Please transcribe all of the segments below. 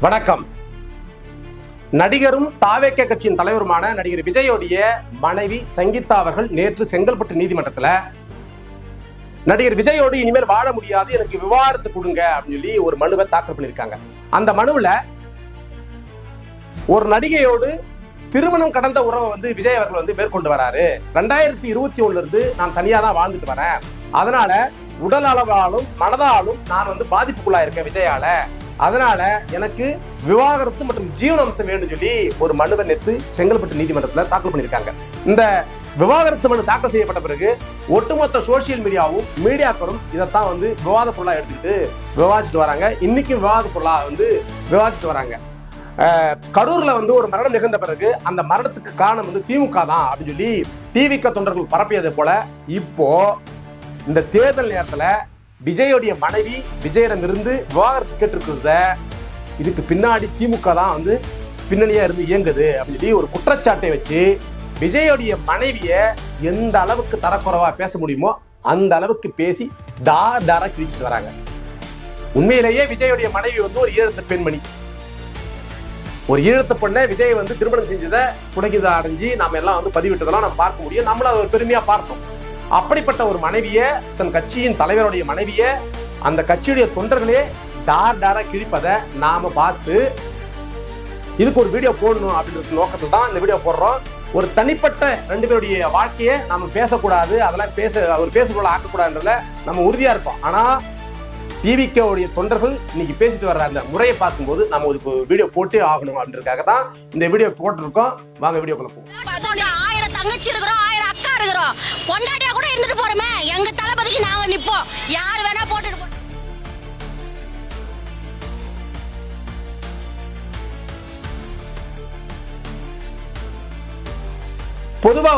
வணக்கம். நடிகரும் தாவேக கட்சியின் தலைவருமான நடிகர் விஜயோடைய மனைவி சங்கீதா அவர்கள் நேற்று செங்கல்பட்டு நீதிமன்றத்தில் நடிகர் விஜயோடு இனிமேல் வாழ முடியாது, எனக்கு விவாகரத்து கொடுங்க அப்படின்னு சொல்லி ஒரு மனுவை தாக்கல் பண்ணியிருக்காங்க. அந்த மனுவில் ஒரு நடிகையோடு திருமணம் கடந்த உறவை விஜய் அவர்கள் மேற்கொண்டு வராரு. 2021 இருந்து நான் தனியா தான் வாழ்ந்துட்டு வரேன், அதனால உடல் அளவாலும் மனதாலும் நான் பாதிப்புக்குள்ளா இருக்கேன் விஜயால, அதனால எனக்கு விவாகரத்து மற்றும் ஜீவனாம்சம் வேண்டும் சொல்லி ஒரு மனுவை நேற்று செங்கல்பட்டு நீதிமன்றத்தில் தாக்கல் பண்ணியிருக்காங்க. இந்த விவாகரத்து மனு தாக்கல் செய்யப்பட்ட பிறகு ஒட்டுமொத்த சோசியல் மீடியாவும் மீடியாக்களும் இதைத்தான் விவாத பொருளா எடுத்துக்கிட்டு விவாதிச்சுட்டு வராங்க. இன்னைக்கு விவாத பொருளா விவாதிச்சுட்டு வராங்க. கரூர்ல ஒரு மரணம் நிகழ்ந்த பிறகு அந்த மரணத்துக்கு காரணம் திமுக தான் அப்படின்னு சொல்லி டிவிக தொண்டர்கள் பரப்பியதை போல இப்போ இந்த தேர்தல் நேரத்துல விஜயோடைய மனைவி விஜயிடமிருந்து விவாகரத்து கேட்டிருக்கிறத இதுக்கு பின்னாடி திமுக தான் பின்னணியா இருந்து இயங்குது அப்படின்னு சொல்லி ஒரு குற்றச்சாட்டை வச்சு விஜயோடைய மனைவிய எந்த அளவுக்கு தரக்குறைவா பேச முடியுமோ அந்த அளவுக்கு பேசி தார கிழிச்சிட்டு வராங்க. உண்மையிலேயே விஜயோடைய மனைவி ஒரு ஈழத்து பெண்மணி, ஒரு ஈழத்து பொண்ணை விஜய் திருமணம் செஞ்சதை புனகிதா அடைஞ்சு நாம எல்லாம் பதிவிட்டதெல்லாம் நம்ம பார்க்க முடியும். நம்மள ஒரு பெருமையா பார்த்தோம். அப்படிப்பட்ட ஒரு மனைவிய, தன் கட்சியின் தலைவருடைய மனைவிய, அந்த கட்சியுடைய தொண்டர்களே டாரா கிழிப்பதை நாம பார்த்து இதுக்கு ஒரு வீடியோ போடணும் அப்படின்ற நோக்கத்துல தான் இந்த வீடியோ போடுறோம். ஒரு தனிப்பட்ட ரெண்டு பேருடைய வாழ்க்கையை நாம பேசக்கூடாது, அதெல்லாம் ஒரு பேசக்கூட ஆக்கக்கூடாதுன்றதுல நம்ம உறுதியா இருப்போம். ஆனா டிவிகேவுடைய தொண்டர்கள் இன்னைக்கு பேசிட்டு வர்ற அந்த முறையை பார்க்கும்போது நம்ம ஒரு வீடியோ போட்டே ஆகணும் அப்படின்றதுக்காக தான் இந்த வீடியோ போட்டிருக்கோம். வாங்க வீடியோக்குள்ள போவோம். 1000 தங்கச்சி இருக்கிறோம், 1000 அக்கா இருக்கிறோம், பொண்டாட்டியா கூட இருந்துட்டு போறோமே, எங்க தளபதிக்கு நாங்க நிப்போம், யார் வேணா போட்டுட்டு போ. பொதுவா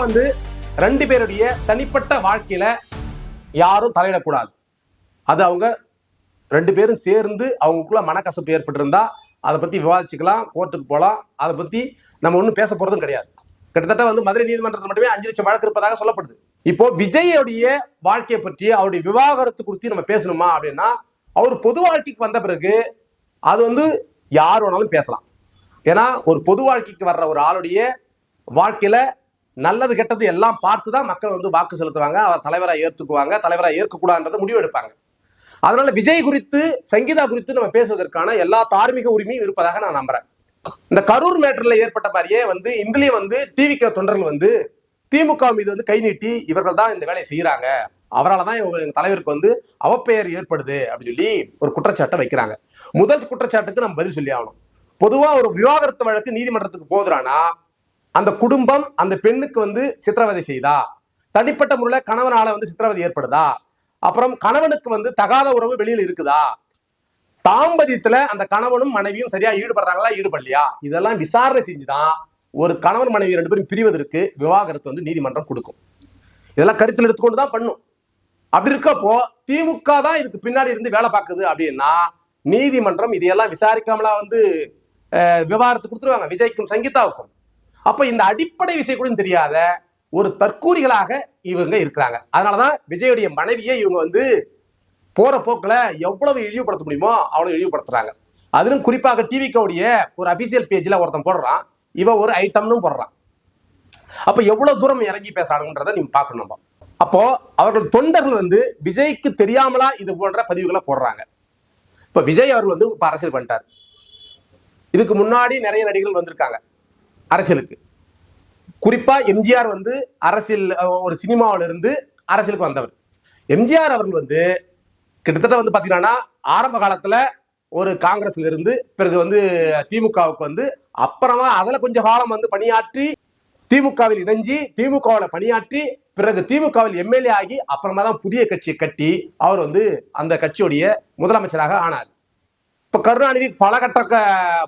ரெண்டு பேருடைய தனிப்பட்ட வாழ்க்கையில யாரும் தலையிடக்கூடாது. அது அவங்க ரெண்டு பேரும் சேர்ந்து அவங்களுக்குள்ள மனக்கசப்பு ஏற்பட்டிருந்தா அதை பத்தி விவாதிச்சுக்கலாம், கோர்ட்டுக்கு போகலாம். அதை பத்தி நம்ம ஒன்றும் பேச போறதும் கிடையாது. கிட்டத்தட்ட மதுரை நீதிமன்றத்தில் மட்டுமே 5 லட்சம் வழக்கு இருப்பதாக சொல்லப்படுது. இப்போ விஜயோடைய வாழ்க்கையை பற்றி, அவருடைய விவாகரத்து குறித்து நம்ம பேசணுமா அப்படின்னா, அவர் பொது வாழ்க்கைக்கு வந்த பிறகு அது யார் வேணாலும் பேசலாம். ஏன்னா ஒரு பொது வாழ்க்கைக்கு வர்ற ஒரு ஆளுடைய வாழ்க்கையில நல்லது கெட்டது எல்லாம் பார்த்துதான் மக்கள் வாக்கு செலுத்துவாங்க, அவர் தலைவராக ஏற்றுக்குவாங்க, தலைவராக ஏற்கக்கூடாதுன்றதை முடிவு எடுப்பாங்க. அதனால விஜய் குறித்து, சங்கீதா குறித்து நம்ம பேசுவதற்கான எல்லா தார்மீக உரிமையும் இருப்பதாக நான் நம்புறேன். இந்த கரூர் மேட்டர்ல ஏற்பட்ட மாதிரியே இதுலயும் டிவிகே தொண்டர்கள் திமுக மீது கை நீட்டி இவர்கள் தான் இந்த வேலையை செய்யறாங்க, அவரால் தான் இவங்க தலைவருக்கு அவப்பெயர் ஏற்படுது அப்படின்னு சொல்லி ஒரு குற்றச்சாட்டை வைக்கிறாங்க. முதல் குற்றச்சாட்டுக்கு நம்ம பதில் சொல்லி ஆகணும். பொதுவா ஒரு விவாகரத்து வழக்கு நீதிமன்றத்துக்கு போதுறானா அந்த குடும்பம் அந்த பெண்ணுக்கு சித்திரவதை செய்தா, தனிப்பட்ட முறையில் கணவனால சித்திரவதை ஏற்படுதா, அப்புறம் கணவனுக்கு தகாத உறவு வெளியில் இருக்குதா, தாம்பதியத்துல அந்த கணவனும் மனைவியும் சரியா ஈடுபடுறாங்களா ஈடுபடலையா, இதெல்லாம் விசாரணை செஞ்சுதான் ஒரு கணவன் மனைவி ரெண்டு பேரும் பிரிவதற்கு விவாகரத்து நீதிமன்றம் கொடுக்கும். இதெல்லாம் கருத்தில் எடுத்துக்கொண்டு தான் பண்ணும். அப்படி இருக்கப்போ திமுக தான் இதுக்கு பின்னாடி இருந்து வேலை பார்க்குது அப்படின்னா நீதிமன்றம் இதையெல்லாம் விசாரிக்காமலா விவாகரத்து கொடுத்துருவாங்க விஜய்க்கும் சங்கீதாவுக்கும். அப்ப இந்த அடிப்படை விஷயம் கூட தெரியாத ஒரு தற்கூரிகளாக இவங்க இருக்கிறாங்க. அதனாலதான் விஜயுடைய மனைவியை இவங்க போற போக்குல எவ்வளவு இழிவுபடுத்த முடியுமோ அவ்வளவு இழிவுபடுத்துறாங்க. அதிலும் குறிப்பாக டிவிகேவுடைய ஒரு அபிஷியல் பேஜ்ல ஒருத்தன் போடுறான், இவன் ஒரு ஐட்டம்னு போடுறான். அப்ப எவ்வளவு தூரம் இறங்கி பேசுறாங்கன்றதை நீங்க பார்க்கணும். அப்போ அவர்கள் தொண்டர்கள் விஜய்க்கு தெரியாமலா இது போன்ற பதிவுகளை போடுறாங்க. இப்ப விஜய் அவர்கள் இப்ப அரசியல் பண்ணிட்டார். இதுக்கு முன்னாடி நிறைய நடிகர்கள் வந்திருக்காங்க அரசியலுக்கு. குறிப்பா எம்ஜிஆர் அரசியல் ஒரு சினிமாவில இருந்து அரசியலுக்கு வந்தவர். எம்ஜிஆர் அவர்கள் கிட்டத்தட்ட பாத்தீங்கன்னா ஆரம்ப காலத்துல ஒரு காங்கிரஸ்ல இருந்து பிறகு திமுகவுக்கு அப்புறமா அதுல கொஞ்ச காலம் பணியாற்றி திமுகவில் இணைஞ்சி திமுகவில் பணியாற்றி பிறகு திமுகவில் எம்எல்ஏ ஆகி அப்புறமா தான் புதிய கட்சியை கட்டி அவர் அந்த கட்சியுடைய முதலமைச்சராக ஆனார். இப்ப கருணாநிதி பல கட்ட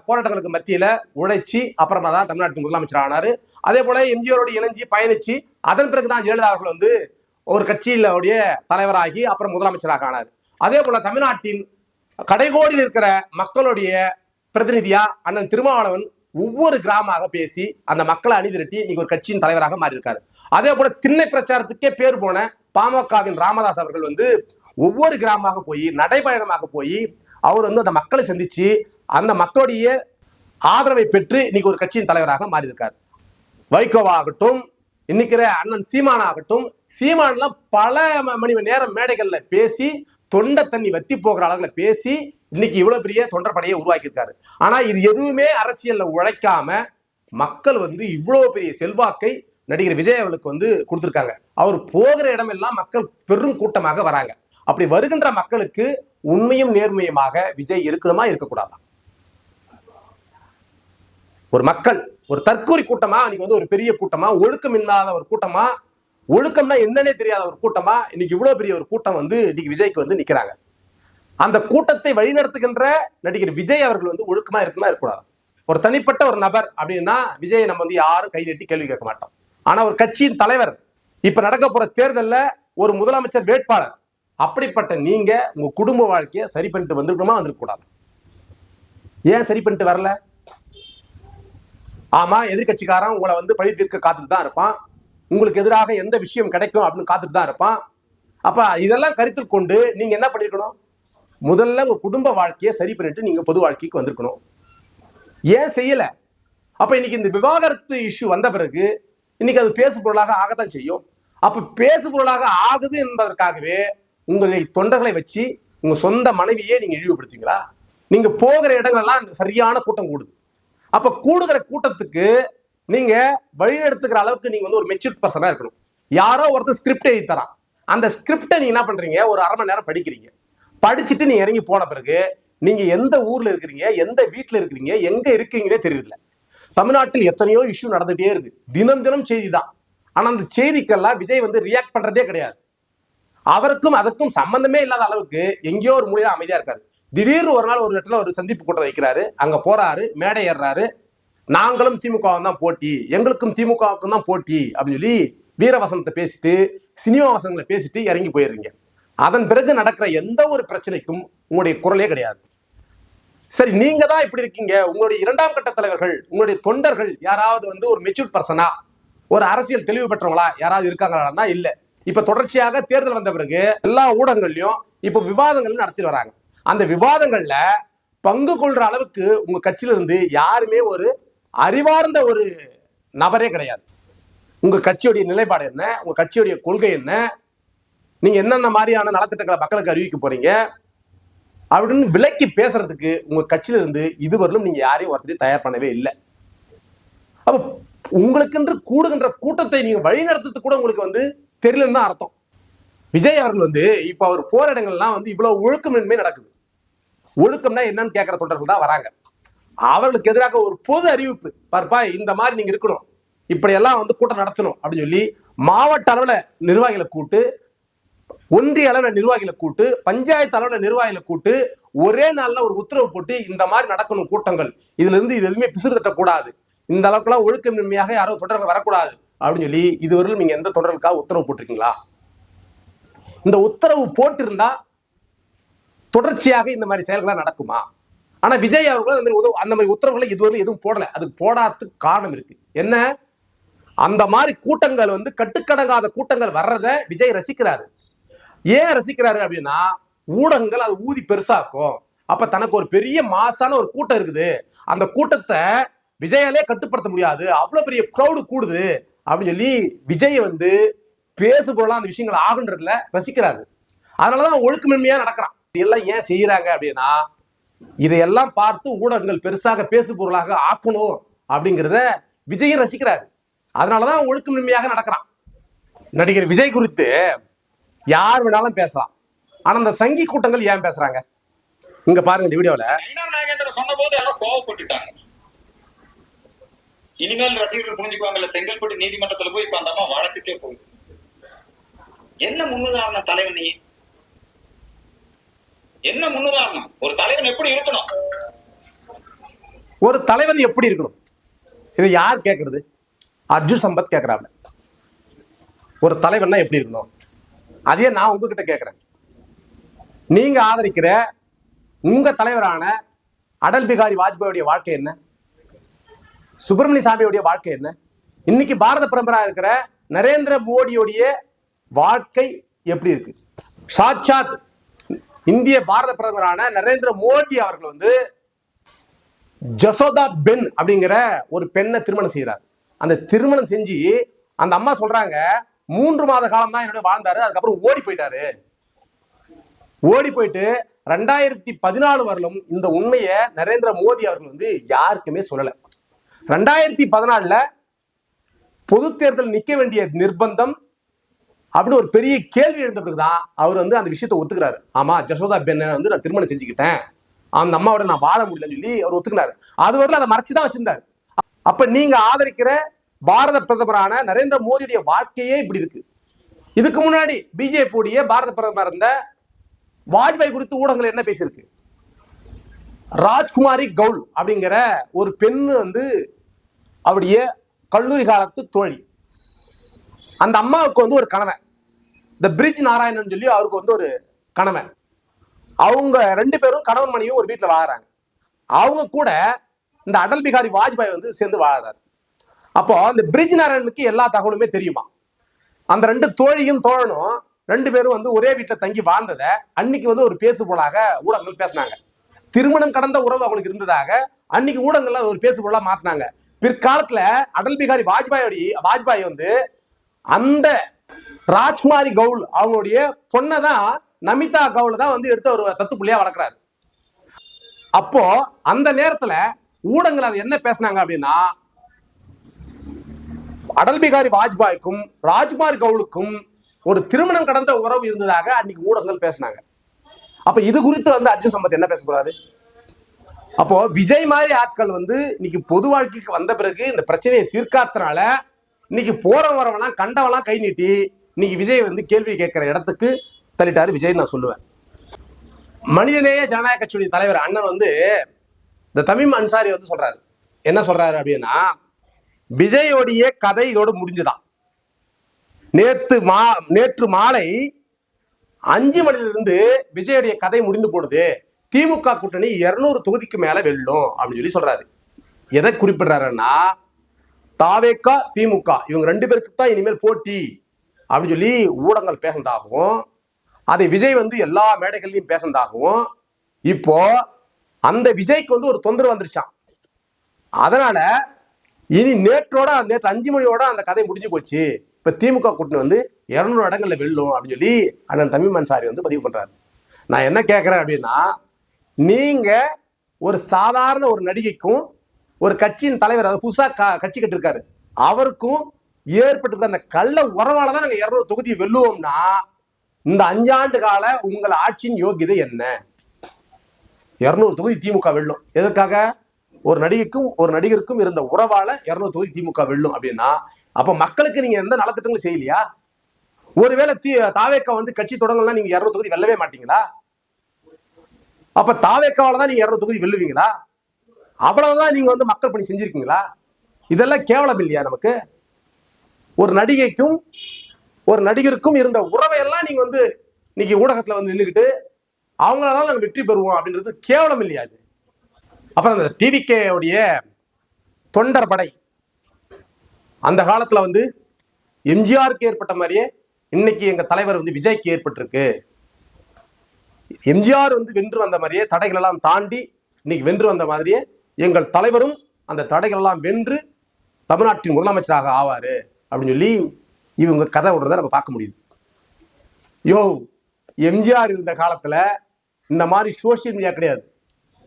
போராட்டங்களுக்கு மத்தியில உழைச்சி அப்புறமா தான் தமிழ்நாட்டு முதலமைச்சர் ஆனாரு. அதே போல எம்ஜிஆரோடு இணைஞ்சி பயணிச்சு அதன் பிறகுதான் ஜெயலலிதா அவர்கள் ஒரு கட்சியிலுடைய தலைவராகி அப்புறம் முதலமைச்சராக ஆனார். அதே போல தமிழ்நாட்டின் கடைகோடியில் இருக்கிற மக்களுடைய பிரதிநிதியா அண்ணன் திருமாவளவன் ஒவ்வொரு கிராமமாக பேசி அந்த மக்களை அணிதிரட்டி இன்னைக்கு ஒரு கட்சியின் தலைவராக மாறி இருக்காரு. அதே போல திண்ணை பிரச்சாரத்துக்கே பேர் போன பாமகவின் ராமதாஸ் அவர்கள் ஒவ்வொரு கிராமமாக போய் நடைபயணமாக போய் அவர் அந்த மக்களை சந்திச்சு அந்த மக்களுடைய ஆதரவை பெற்று இன்னைக்கு ஒரு கட்சியின் தலைவராக மாறி இருக்காரு. வைகோவாகட்டும், இன்னைக்கு அண்ணன் சீமானாகட்டும், சீமான்லாம் பல மணி நேரம் மேடைகள்ல பேசி தொண்டை தண்ணி வத்தி போகிற அளவுல பேசி இன்னைக்கு இவ்வளவு பெரிய தொண்டர் படையை உருவாக்கி இருக்காரு. ஆனா இது எதுவுமே அரசியல்ல உழைக்காம மக்கள் இவ்வளவு பெரிய செல்வாக்கை நடிகர் விஜய் அவர்களுக்கு கொடுத்திருக்காங்க. அவர் போகிற இடமெல்லாம் மக்கள் பெரும் கூட்டமாக வராங்க. அப்படி வருகின்ற மக்களுக்கு உண்மையும் நேர்மையுமாக விஜய் இருக்கணுமா இருக்கக்கூடாதா? ஒரு மக்கள் ஒரு தற்கூரி கூட்டமா, இன்னைக்கு ஒரு பெரிய கூட்டமா, ஒழுக்கம் இல்லாத ஒரு கூட்டமா, ஒழுக்கம்னா என்னன்னே தெரியாத ஒரு கூட்டமா இன்னைக்கு இவ்வளவு பெரிய ஒரு கூட்டம் இன்னைக்கு விஜய்க்கு நிக்கிறாங்க. அந்த கூட்டத்தை வழிநடத்துகின்ற நடிகர் விஜய் அவர்கள் ஒழுக்கமா இருக்குமா இருக்கக்கூடாது? ஒரு தனிப்பட்ட ஒரு நபர் அப்படின்னா விஜயை நம்ம யாரும் கை நீட்டி கேள்வி கேட்க மாட்டோம். ஆனா ஒரு கட்சியின் தலைவர், இப்ப நடக்க போற தேர்தல்ல ஒரு முதலமைச்சர் வேட்பாளர், அப்படிப்பட்ட நீங்க உங்க குடும்ப வாழ்க்கையை சரி பண்ணிட்டு வந்திருக்கணுமா வந்திருக்க கூடாது? ஏன் சரி பண்ணிட்டு வரல? ஆமா, எதிர்கட்சிக்காரன் உங்களை பழி தீர்க்க காத்துட்டு தான் இருப்பான், உங்களுக்கு எதிராக எந்த விஷயம் கிடைக்கும் அப்படின்னு காத்துட்டு தான் இருப்பான். அப்ப இதெல்லாம் கருத்தில் கொண்டு நீங்க என்ன பண்ணிருக்கணும்? முதல்ல உங்க குடும்ப வாழ்க்கையை சரி பண்ணிட்டு நீங்க பொது வாழ்க்கைக்கு வந்திருக்கணும். ஏன் செய்யல? அப்ப இன்னைக்கு இந்த விவாகரத்து இஷ்யூ வந்த பிறகு இன்னைக்கு அது பேசு பொருளாக ஆகத்தான் செய்யும். அப்ப பேசு பொருளாக ஆகுது என்பதற்காகவே உங்களை தொண்டர்களை வச்சு உங்க சொந்த மனைவியே நீங்க இழிவுபடுத்தீங்களா? நீங்க போகிற இடங்கள்லாம் சரியான கூட்டம் கூடுது. அப்ப கூடுகிற கூட்டத்துக்கு நீங்க வழி எடுத்துக்கிற அளவுக்கு நீங்க ஒரு மெச்சூர் பர்சனா இருக்கணும். யாரோ ஒருத்தர் ஸ்கிரிப்ட் எழுதி தரான், அந்த ஸ்கிரிப்டை நீங்க என்ன பண்றீங்க? ஒரு அரை மணி நேரம் படிக்கிறீங்க. படிச்சுட்டு நீங்க இறங்கி போன பிறகு நீங்க எந்த ஊர்ல இருக்கிறீங்க, எந்த வீட்டுல இருக்கிறீங்க, எங்க இருக்கிறீங்களே தெரியல. தமிழ்நாட்டில் எத்தனையோ இஷ்யூ நடந்துட்டே இருக்கு, தினம் தினம் செய்தி தான். ஆனா அந்த செய்திக்கெல்லாம் விஜய் ரியாக்ட் பண்றதே கிடையாது. அவருக்கும் அதுக்கும் சம்பந்தமே இல்லாத அளவுக்கு எங்கேயோ ஒரு மூலையில அமைதியா இருக்காரு. திடீர்னு ஒரு நாள் ஒரு இடத்துல ஒரு சந்திப்பு கூட்டம் வைக்கிறாரு, அங்க போறாரு, மேடை ஏறாரு, நாங்களும் திமுகவும் தான் போட்டி, எங்களுக்கும் திமுகவுக்கும் தான் போட்டி அப்படின்னு சொல்லி வீரவசனத்தை பேசிட்டு சினிமா வசனங்களை பேசிட்டு இறங்கி போயிடுறீங்க. அதன் பிறகு நடக்கிற எந்த ஒரு பிரச்சனைக்கும் உங்களுடைய குரலே கிடையாது. சரி, நீங்க தான் இப்படி இருக்கீங்க. உங்களுடைய இரண்டாம் கட்ட தலைவர்கள், உங்களுடைய தொண்டர்கள் யாராவது ஒரு மெச்சூர் பர்சனா, ஒரு அரசியல் தெளிவு பெற்றவங்களா யாராவது இருக்காங்களா? இல்ல. இப்ப தொடர்ச்சியாக தேர்தல் வந்த பிறகு எல்லா ஊடகங்கள்லயும் இப்ப விவாதங்கள் நடத்தி வராங்க. அந்த விவாதங்கள்ல பங்கு கொள்ற அளவுக்கு உங்க கட்சியில இருந்து யாருமே ஒரு அறிவார்ந்த ஒரு நபரே கிடையாது. உங்க கட்சியுடைய நிலைப்பாடு என்ன, உங்க கட்சியுடைய கொள்கை என்ன, நீங்க என்னென்ன மாதிரியான நலத்திட்டங்களை மக்களுக்கு அறிவிக்க போறீங்க அப்படின்னு விலைக்கு பேசுறதுக்கு உங்க கட்சியில இருந்து இதுவரையிலும் நீங்க யாரையும் ஒருத்தரையும் தயார் பண்ணவே இல்லை. அப்ப உங்களுக்கு கூடுகின்ற கூட்டத்தை நீங்க வழி நடத்துறதுக்கு கூட உங்களுக்கு தெரியலன்னு தான் அர்த்தம். விஜய் அவர்கள் இப்ப அவர் போற இடங்கள்லாம் இவ்வளவு ஒழுக்கமின்மை நடக்குது. ஒழுக்கம்னா என்னன்னு கேட்கிற தொண்டர்கள் தான் வராங்க. அவர்களுக்கு எதிராக ஒரு பொது அறிவிப்பு, பார்ப்பா இந்த மாதிரி நீங்க இருக்கணும், இப்படி எல்லாம் கூட்டம் நடத்தணும் அப்படின்னு சொல்லி மாவட்ட அளவுல நிர்வாகிகளை கூட்டு, ஒன்றிய அளவுல நிர்வாகிகளை கூட்டு, பஞ்சாயத்து அளவுல நிர்வாகிகளை கூட்டு ஒரே நாள்ல ஒரு உத்தரவு போட்டு இந்த மாதிரி நடக்கணும் கூட்டங்கள், இதுல இருந்து இது எதுவுமே பிசுறு தட்டக்கூடாது, இந்த அளவுக்குலாம் ஒழுக்கமின்மையாக யாரோ தொடர்கள் வரக்கூடாது அப்படின்னு சொல்லி இதுவரையிலும் நீங்க எந்த தொடர்களுக்காக உத்தரவு போட்டிருக்கீங்களா? இந்த உத்தரவு போட்டிருந்தா தொடர்ச்சியாக இந்த மாதிரி செயல்களா நடக்குமா? ஆனா விஜய் அவர்கள் அந்த மாதிரி உத்தரவுகளை இதுவரை எதுவும் போடல. அதுக்கு போடாததுக்கு காரணம் இருக்கு. என்ன? அந்த மாதிரி கூட்டங்கள் கட்டுக்கடங்காத கூட்டங்கள் வர்றத விஜய் ரசிக்கிறாரு. ஏன் ரசிக்கிறாரு அப்படின்னா, ஊடகங்கள் அது ஊதி பெருசாக்கும். அப்ப தனக்கு ஒரு பெரிய மாசான ஒரு கூட்டம் இருக்குது, அந்த கூட்டத்தை விஜயாலே கட்டுப்படுத்த முடியாது, அவ்வளவு பெரிய கிரௌடு கூடுது அப்படின்னு சொல்லி விஜய் பேசு பொருளா அந்த விஷயங்கள் ஆகுன்றதுல ரசிக்கிறாரு. அதனாலதான் ஒழுக்கமின்மையா நடக்கிறான். இதெல்லாம் ஏன் செய்யறாங்க அப்படின்னா, இதையெல்லாம் பார்த்து ஊடகங்கள் பெருசாக பேசு பொருளாக ஆக்கணும் அப்படிங்கிறத விஜய் ரசிக்கிறாரு. அதனாலதான் ஒழுக்கமின்மையாக நடக்கிறான். நடிகர் விஜய் குறித்து யார் வேணாலும் பேசலாம். ஆனா அந்த சங்கி கூட்டங்கள் ஏன் பேசுறாங்க? இங்க பாருங்க, இந்த வீடியோல சொன்ன போது எல்லாம் கோவப்பட்டுட்டாங்க. இனிமேல் ரசிகர்கள் புரிஞ்சுக்குவாங்கல்ல, செங்கல்பட்டு நீதிமன்றத்துல போய் இப்ப அந்த அம்மா வழக்குக்கே போகுது. என்ன முன்னுதாரணம் தலைவன்? நீ என்ன முன்னுதாரணம்? ஒரு தலைவன் எப்படி இருக்கணும்? ஒரு தலைவன் எப்படி இருக்கணும் இதை யார் கேட்கறது? அர்ஜுன் சம்பத் கேட்கிறாங்க. ஒரு தலைவன்னா எப்படி இருக்கணும்? அதே நான் உங்ககிட்ட கேட்கிறேன். நீங்க ஆதரிக்கிற உங்க தலைவரான அடல் பிகாரி வாஜ்பாயுடைய வாழ்க்கை என்ன? சுப்பிரமணிய சாமியுடைய வாழ்க்கை என்ன? இன்னைக்கு பாரத பிரதமராக இருக்கிற நரேந்திர மோடியுடைய வாழ்க்கை எப்படி இருக்கு? சாட்சாத் இந்திய பாரத பிரதமரான நரேந்திர மோடி அவர்கள் ஜசோதா பென் அப்படிங்கிற ஒரு பெண்ணை திருமணம் செய்யறாரு. அந்த திருமணம் செஞ்சு அந்த அம்மா சொல்றாங்க 3 மாத காலம் தான் என்னோட வாழ்ந்தாரு, அதுக்கப்புறம் ஓடி போயிட்டாரு. ஓடி போயிட்டு 2014 வரலும் இந்த உண்மையை நரேந்திர மோடி அவர்கள் வந்து யாருக்குமே சொல்லல. 2014 பொது தேர்தல் நிக்க வேண்டிய நிர்பந்தம் அப்படி ஒரு பெரிய கேள்வி எழுந்த பிறகுதான் அவர் வந்து அந்த விஷயத்தை ஒத்துக்கிறாரு. ஆமா, ஜசோதா பெண்ணை வந்து நான் திருமணம் செஞ்சுக்கிட்டேன், அந்த அம்மாவோட நான் வாழ முடியலன்னு சொல்லி அவர் ஒத்துக்கினாரு. அது வரல அதை மறைச்சுதான் வச்சிருந்தாரு. அப்ப நீங்க ஆதரிக்கிற பாரத பிரதமரான நரேந்திர மோடியுடைய வாழ்க்கையே இப்படி இருக்கு. இதுக்கு முன்னாடி பிஜேபியுடைய பாரத பிரதமர் இருந்த வாஜ்பாய் குறித்து ஊடகங்கள் என்ன பேசியிருக்கு? ராஜ்குமாரி கவுல் அப்படிங்கிற ஒரு பெண் வந்து அவருடைய கல்லூரி காலத்து தோழி. அந்த அம்மாவுக்கு வந்து ஒரு கணவன், இந்த பிரிட்ஜ் நாராயணன் சொல்லி அவருக்கு வந்து ஒரு கணவன். அவங்க 2 பேரும் கணவன் மனைவியும் ஒரு வீட்டுல வாழறாங்க. அவங்க கூட இந்த அடல் பிகாரி வாஜ்பாய் வந்து சேர்ந்து வாழறாரு. அப்போ இந்த பிரிட்ஜ் நாராயணனுக்கு எல்லா தகவலுமே தெரியுமா? அந்த 2 தோழியும் தோழனும் 2 பேரும் வந்து ஒரே வீட்டுல தங்கி வாழ்ந்ததை அன்னைக்கு வந்து ஒரு பேசு பொருளாக ஊடகங்கள் பேசினாங்க. திருமணம் கடந்த உறவு அவங்களுக்கு இருந்ததாக அன்னைக்கு ஊடகங்கள்ல ஒரு பேசு பொருளா மாத்தினாங்க. பிற்காலத்துல அடல் பிகாரி வாஜ்பாய் வந்து அந்த ராஜ்குமாரி கவுல் அவங்களுடைய பொண்ணதான் நமிதா கவுல் தான் வந்து எடுத்து ஒரு தத்து புள்ளியா வளர்க்கிறாரு. அப்போ அந்த நேரத்துல ஊடகங்கள் அது என்ன பேசினாங்க அப்படின்னா, அடல் பிகாரி வாஜ்பாய்க்கும் ராஜ்குமாரி கவுலுக்கும் ஒரு திருமணம் கடந்த உறவு இருந்ததாக அன்னைக்கு ஊடகங்கள் பேசினாங்க. அப்ப இது குறித்து வந்து அர்ஜுன் சம்பத் என்ன பேச போறாரு? அப்போ விஜய் மாதிரி ஆட்கள் வந்து இன்னைக்கு பொது வாழ்க்கைக்கு வந்த பிறகு இந்த பிரச்சனையை தீர்க்காதனால இன்னைக்கு போற வரவெல்லாம் கண்டவெல்லாம் கை நீட்டி இன்னைக்கு விஜய் வந்து கேள்வி கேட்கிற இடத்துக்கு தள்ளிட்டாரு விஜய் நான் சொல்லுவேன். மனிதநேய ஜனநாயக கட்சியுடைய தலைவர் அண்ணன் வந்து இந்த தமீம் அன்சாரி வந்து சொல்றாரு. என்ன சொல்றாரு அப்படின்னா, விஜயோடைய கதை இதோடு முடிஞ்சுதான். நேற்று மாலை 5 மணிலிருந்து விஜயோடைய கதை முடிந்து போடுது, திமுக கூட்டணி 200 தொகுதிக்கு மேல வெல்லும் அப்படின்னு சொல்லி சொல்றாரு. எதை குறிப்பிடுறாருன்னா, தாவேகா திமுக இவங்க 2 பேருக்கு தான் இனிமேல் போட்டி அப்படின்னு சொல்லி ஊடகங்கள் பேசுனதாகவும், அதை விஜய் வந்து எல்லா மேடைகள்லையும் பேசுனதாகவும், இப்போ அந்த விஜய்க்கு வந்து ஒரு தொந்தரவு வந்துருச்சான். அதனால இனி நேற்று 5 மணியோட அந்த கதை முடிஞ்சு போச்சு, இப்ப திமுக கூட்டணி வந்து 200 இடங்கள்ல வெல்லும் அப்படின்னு சொல்லி அண்ணன் தமீம் அன்சாரி வந்து பதிவு பண்றாரு. நான் என்ன கேட்கிறேன் அப்படின்னா, நீங்க ஒரு சாதாரண ஒரு நடிகைக்கும் ஒரு கட்சியின் தலைவர், அதை புதுசா கட்சி கட்டிருக்காரு, அவருக்கும் ஏற்பட்டிருக்க அந்த கள்ள உறவாலதான் நாங்க 200 தொகுதி வெல்லுவோம்னா, இந்த 5 ஆண்டு கால உங்கள் ஆட்சியின் யோகியதை என்ன? 200 தொகுதி திமுக வெல்லும். எதற்காக? ஒரு நடிகைக்கும் ஒரு நடிகருக்கும் இருந்த உறவால 200 தொகுதி திமுக வெல்லும் அப்படின்னா, அப்ப மக்களுக்கு நீங்க எந்த நலத்திட்டங்களும் செய்யலையா? ஒருவேளை தாவேக்கா வந்து கட்சி தொடங்கலாம், நீங்க 200 தொகுதி வெல்லவே மாட்டீங்களா? அப்ப தாவேக்காவால தான் நீங்க 200 தொகுதி வெல்லுவீங்களா? அவ்வளவுதான் நீங்க வந்து மக்கள் பணி செஞ்சிருக்கீங்களா? இதெல்லாம் கேவலம் இல்லையா? நமக்கு ஒரு நடிகைக்கும் ஒரு நடிகருக்கும் இருந்த உறவை எல்லாம் நீங்க வந்து இன்னைக்கு ஊடகத்துல வந்து நின்றுக்கிட்டு அவங்களால நாங்க வெற்றி பெறுவோம் அப்படின்றது கேவலம் இல்லையா? அது அப்புறம் அந்த டிவிகே உடைய தொண்டர் படை அந்த காலத்துல வந்து எம்ஜிஆருக்கு ஏற்பட்ட மாதிரியே இன்னைக்கு எங்க தலைவர் வந்து விஜய்க்கு ஏற்பட்டிருக்கு. எம்ஜிஆர் வந்து வென்று வந்த மாதிரியே தடைகள் எல்லாம் தாண்டி இன்னைக்கு வென்று வந்த மாதிரியே எங்கள் தலைவரும் அந்த தடைகள் எல்லாம் வென்று தமிழ்நாட்டின் முதலமைச்சராக ஆவாரு அப்படின்னு சொல்லி இவங்க கதை விடுறத நம்ம பார்க்க முடியுது. எம்ஜிஆர் இருந்த காலத்துல இந்த மாதிரி சோசியல் மீடியா கிடையாது.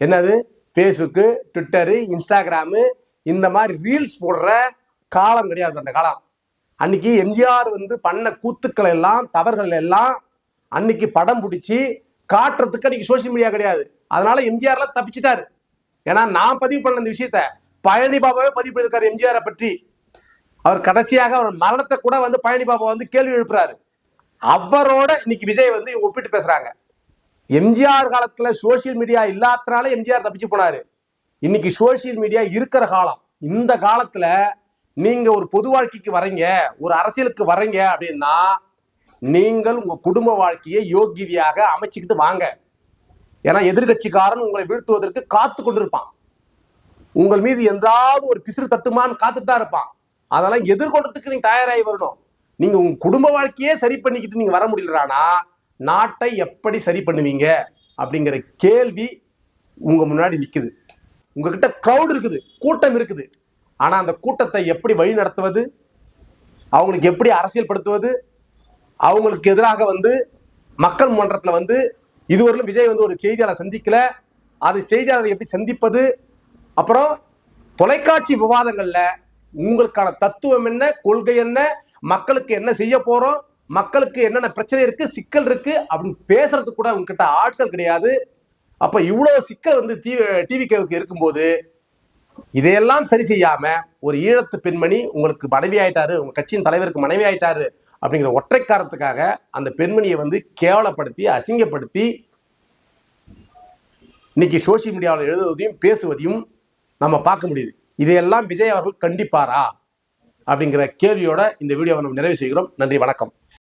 என்னது ஃபேஸ்புக்கு, ட்விட்டரு, இன்ஸ்டாகிராமு, இந்த மாதிரி ரீல்ஸ் போடுற காலம் கிடையாது அந்த காலம். அன்னைக்கு எம்ஜிஆர் வந்து பண்ண கூத்துக்கள் எல்லாம் தவறுகள் எல்லாம் அன்னைக்கு படம் பிடிச்சி காட்டுறதுக்கு அன்னைக்கு சோசியல் மீடியா கிடையாது. அதனால எம்ஜிஆர்லாம் தப்பிச்சிட்டாரு. ஏன்னா நான் பதிவு பண்ண இந்த விஷயத்த பழனி பாபாவே பதிவு பண்ணியிருக்காரு எம்ஜிஆரை பற்றி. அவர் கடைசியாக அவர் மரணத்தை கூட வந்து பழனி பாபா வந்து கேள்வி எழுப்புறாரு. அவரோட இன்னைக்கு விஜய் வந்து ஒப்பிட்டு பேசுறாங்க. எம்ஜிஆர் காலத்துல சோசியல் மீடியா இல்லாதனால எம்ஜிஆர் தப்பிச்சு போனாரு. இன்னைக்கு சோசியல் மீடியா இருக்கிற காலம். இந்த காலத்துல நீங்க ஒரு பொது வாழ்க்கைக்கு வரீங்க, ஒரு அரசியலுக்கு வரீங்க அப்படின்னா நீங்கள் உங்க குடும்ப வாழ்க்கையை யோகியதையாக அமைச்சுக்கிட்டு வாங்க. ஏன்னா எதிர்கட்சிக்காரன் உங்களை வீழ்த்துவதற்கு காத்து கொண்டிருப்பான். உங்கள் மீது எந்தாவது ஒரு பிசிறு தட்டுமான்னு காத்துட்டு தான் இருப்பான். அதெல்லாம் எதிர்கொள்றதுக்கு நீங்க தயாராகி வரணும். நீங்க உங்க குடும்ப வாழ்க்கையே சரி பண்ணிக்கிட்டு நீங்க வர முடியலனா நாட்டை எப்படி சரி பண்ணுவீங்க அப்படிங்கிற கேள்வி உங்க முன்னாடி நிக்குது. உங்ககிட்ட க்ரௌட் இருக்குது, கூட்டம் இருக்குது. ஆனா அந்த கூட்டத்தை எப்படி வழி நடத்துவது, அவங்களுக்கு எப்படி அரசியல்படுத்துவது, அவங்களுக்கு எதிராக மக்கள் மன்றத்தில் இதுவரையிலும் விஜய் ஒரு செய்தியாளர் சந்திக்கல, அது செய்தியாளர் எப்படி சந்திப்பது, அப்புறம் தொலைக்காட்சி விவாதங்கள்ல உங்களுக்கான தத்துவம் என்ன, கொள்கை என்ன, மக்களுக்கு என்ன செய்ய போறோம், மக்களுக்கு என்னென்ன பிரச்சனை இருக்கு, சிக்கல் இருக்கு அப்படின்னு பேசுறதுக்கு கூட உங்ககிட்ட ஆட்கள் கிடையாது. அப்ப இவ்வளவு சிக்கல் டிவிகேவுக்கு இருக்கும்போது இதையெல்லாம் சரி செய்யாம ஒரு ஈழத்து பெண்மணி உங்களுக்கு மனைவி ஆயிட்டாரு, உங்க கட்சியின் தலைவருக்கு மனைவி ஆயிட்டாரு அப்படிங்கிற ஒற்றை காரணத்துக்காக அந்த பெண்மணியை கேவலப்படுத்தி அசிங்கப்படுத்தி இன்னைக்கு சோசியல் மீடியாவில் எழுதுவதையும் பேசுவதையும் நம்ம பார்க்க முடியுது. இதையெல்லாம் விஜய் அவர்கள் கண்டிப்பாரா அப்படிங்கிற கேள்வியோட இந்த வீடியோவை நம்ம நிறைவு செய்கிறோம். நன்றி, வணக்கம்.